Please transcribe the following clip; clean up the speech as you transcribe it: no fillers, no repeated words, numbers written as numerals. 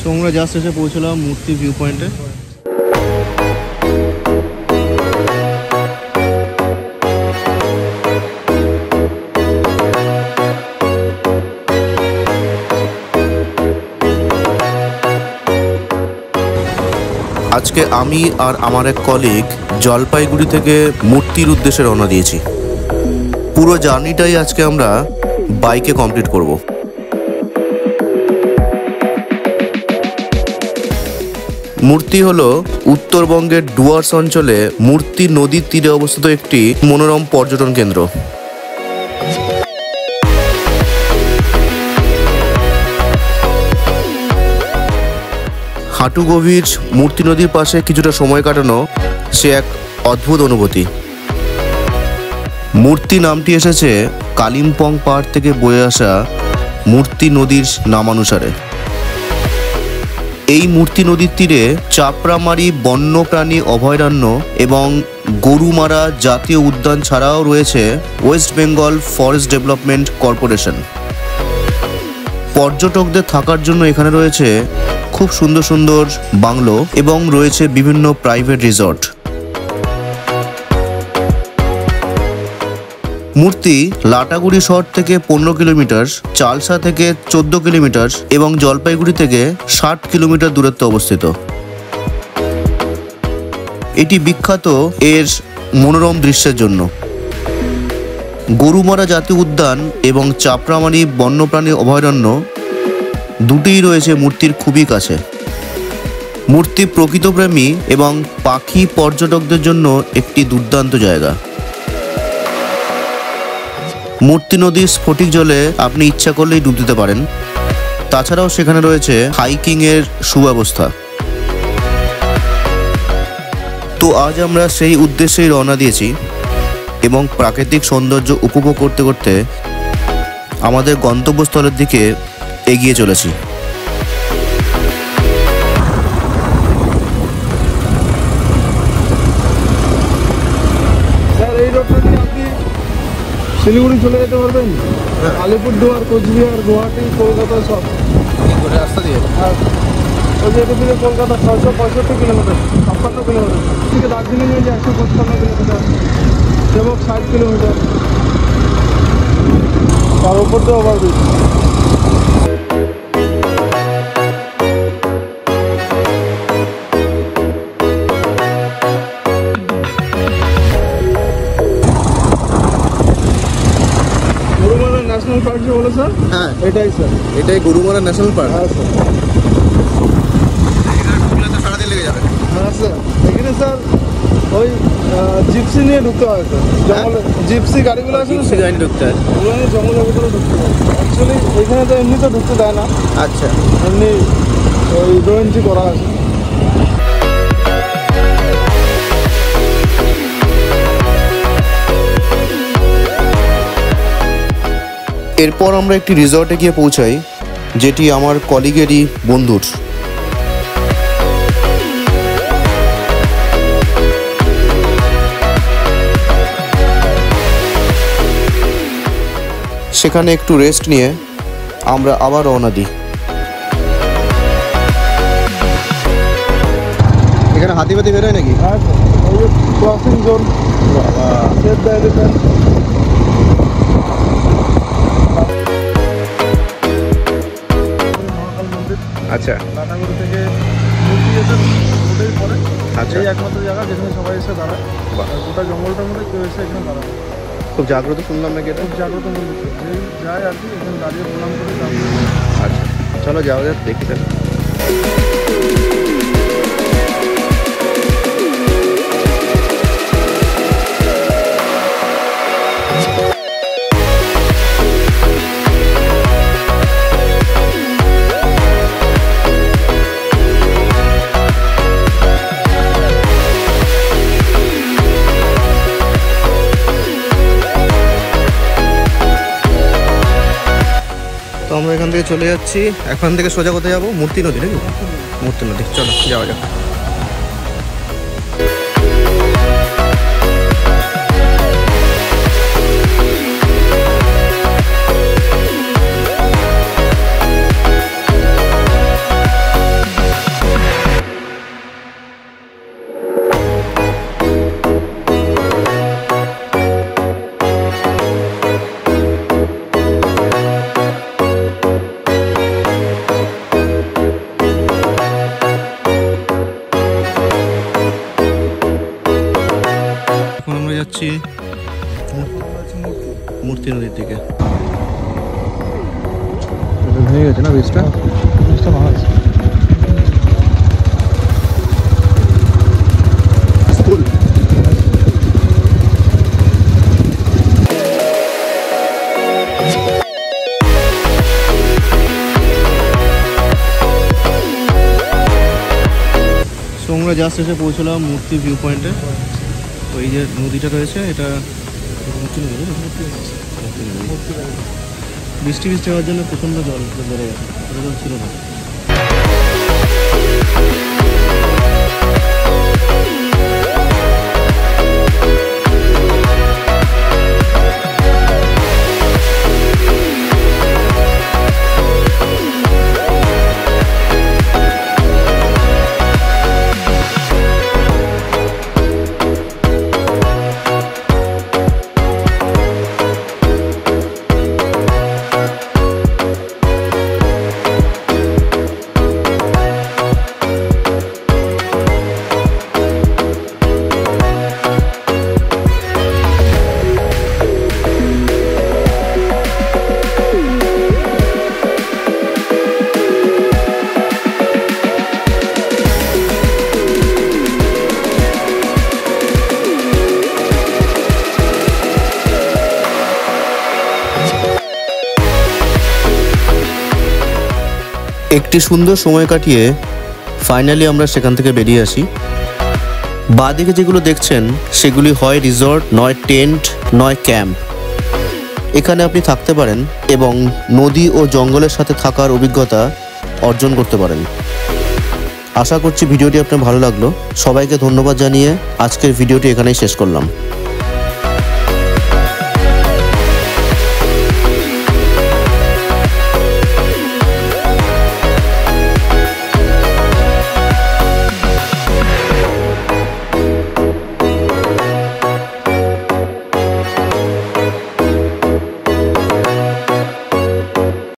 So আমরা just এসে পৌঁছলাম মূর্তি ভিউ পয়েন্টে। আজকে আমি আর আমার এক কলিগ জলপাইগুড়ি থেকে মূর্তির উদ্দেশ্যে রওনা দিয়েছি। পুরো জার্নিটাই আজকে আমরা বাইকে কমপ্লিট করব। মূর্তি হলো উত্তরবঙ্গের ডুয়ার্স অঞ্চলে মূর্তি নদীর তীরে অবস্থিত একটি মনোরম পর্যটন কেন্দ্র। হাঁটু গভীর মূর্তি নদীর পাশে কিছুটা সময় কাটানো সে এক অদ্ভুত অনুভূতি। মূর্তি নামটি এসেছে কালিম্পং পাহাড় থেকে বয়ে আসা মূর্তি নদীর নামানুসারে। এই মূর্তি নদীর তীরে চাপড়ামারি বন্যপ্রাণী অভয়ারণ্য এবং গরুমারা জাতীয় উদ্যান ছাড়াও রয়েছে West Bengal forest development corporation. পর্যটকদের থাকার জন্য এখানে রয়েছে খুব সুন্দর সুন্দর বাংলো এবং রয়েছে বিভিন্ন প্রাইভেট রিসর্ট। মূর্তি লাটাগুড়ি শহর থেকে 15 কিলোমিটার, চালসা থেকে 14 কিলোমিটার এবং জলপাইগুড়ি থেকে 60 কিলোমিটার দূরত্বে অবস্থিত। এটি বিখ্যাত এর মনোরম দৃশ্যের জন্য। গরুমারা জাতীয় উদ্যান এবং চাপড়ামারি বন্যপ্রাণী অভয়ারণ্য দুটিই রয়েছে মূর্তির খুবই কাছে। মূর্তি প্রকৃতপ্রেমী এবং পাখি পর্যটকদের জন্য একটি দুর্দান্ত জায়গা। মূর্তি নদীর স্ফটিক জলে আপনি ইচ্ছা করলেই ডুব দিতে পারেন। তাছাড়াও সেখানে রয়েছে হাইকিং এর সুব্যবস্থা। তো আজ আমরা সেই উদ্দেশ্যেই রওনা দিয়েছি এবং প্রাকৃতিক সৌন্দর্য উপভোগ করতে করতে আমাদের গন্তব্যস্থলের দিকে এগিয়ে চলেছি। শিলিগুড়ি চলে যেতে পারবেন, আলিপুরদুয়ার, কোচবিহার, গুয়াহাটি, কলকাতা সব রাস্তা দিয়ে। আর ওই যে থেকে কলকাতা 665 কিলোমিটার, 56 কিলোমিটার থেকে দার্জিলিং হয়ে 155 কিলোমিটার এবং 60 কিলোমিটার, তার উপর দিয়ে ওভারব্রিজ। ন্যাশনাল পার্ক যে বলে স্যার, হ্যাঁ এটাই স্যার, এটাই গরুমারা ন্যাশনাল পার্ক। হ্যাঁ স্যার, সারাদিন লেগে যাবে। হ্যাঁ স্যার, এখানে স্যার ওই জিপসি নিয়ে ঢুকতে হয় স্যার, জঙ্গলে জিপসি গাড়িগুলো আছে না, সেখানে ঢুকতে হয়, ওগুলো নিয়ে জঙ্গলের ভিতরে ঢুকতে হয়। অ্যাকচুয়ালি এখানে তো এমনি তো ঢুকতে দেয় না। আচ্ছা, এমনি ওই ডো এন্ট্রি করা আছে। এরপর আমরা একটি রিসর্টে গিয়ে পৌঁছাই, যেটি আমার কলিগেরই বন্ধুর। সেখানে একটু রেস্ট নিয়ে আমরা আবার রওনা দিই। এখানে হাতিপাতি বেরোয় নাকি? হ্যাঁ, ক্রসিং জোন, আচ্ছা, লাটাগুড়ি থেকে মূর্তি এসে রোডের পরে আচ্ছা এই একমাত্র জায়গা যেখানে সবাই এসে দাঁড়ায়। গোটা জঙ্গলটার মধ্যে কেউ এসে এখানে দাঁড়ায়। খুব জাগ্রত শুনলাম নাকি? এটা খুব জাগ্রত মন্দির, যে যায় আর কি এখানে দাঁড়িয়ে প্রণাম করে যাবে। আচ্ছা, চলো যাওয়া যাক, দেখি তাহলে। তো আমরা এখান থেকে চলে যাচ্ছি। এখান থেকে সোজা কোথায় যাবো? মূর্তি নদী নাকি? মূর্তি নদী, চলো যাওয়া যাক। যাচ্ছি মূর্তি নদীর দিকে। ভেঙে গেছে না ব্রিজটা? ব্রিজটা ভাঙা আছে। আমরা জাস্ট এসে পৌঁছলাম মূর্তি ভিউ পয়েন্টে। ওই যে নদীটা রয়েছে, এটা মূর্তি নদী। বৃষ্টি হওয়ার জন্য প্রচণ্ড জল বেড়ে গেছে, জল ছিল না। একটি সুন্দর সময় কাটিয়ে ফাইনালি আমরা সেখান থেকে বেরিয়ে আসি। বাঁদিকে যেগুলো দেখছেন সেগুলি হয় রিসর্ট, নয় টেন্ট, নয় ক্যাম্প। এখানে আপনি থাকতে পারেন এবং নদী ও জঙ্গলের সাথে থাকার অভিজ্ঞতা অর্জন করতে পারেন। আশা করছি ভিডিওটি আপনার ভালো লাগলো। সবাইকে ধন্যবাদ জানিয়ে আজকের ভিডিওটি এখানেই শেষ করলাম।